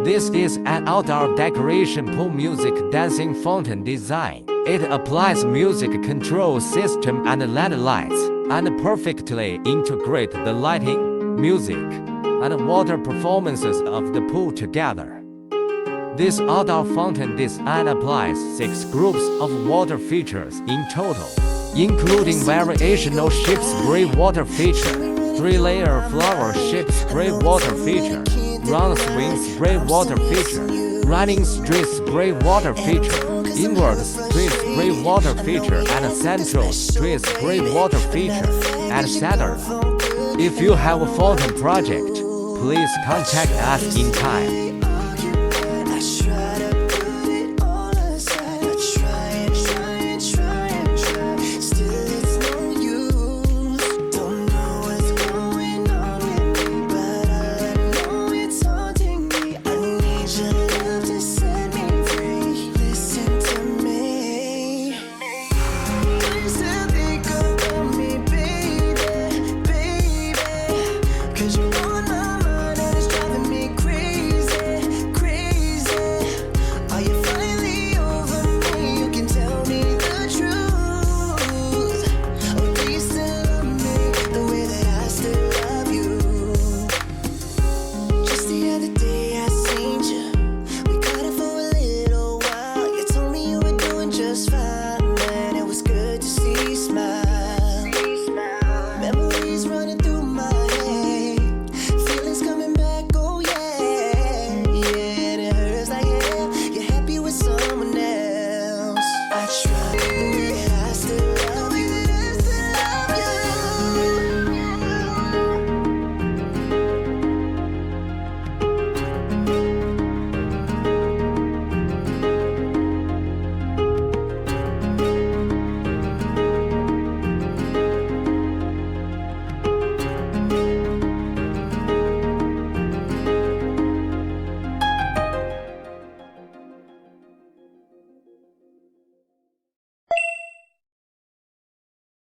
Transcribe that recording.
This is an outdoor decoration pool music dancing fountain design. It applies music control system and LED lights, and perfectly integrate the lighting, music, and water performances of the pool together. This outdoor fountain design applies 6 groups of water features in total, including variational ship spray water feature, 3-layer flower-shaped spray water feature, round swing spray water feature, running straight spray water feature, inward straight spray water feature, and central straight spray water feature, etc. If you have a fountain project, please contact us in time.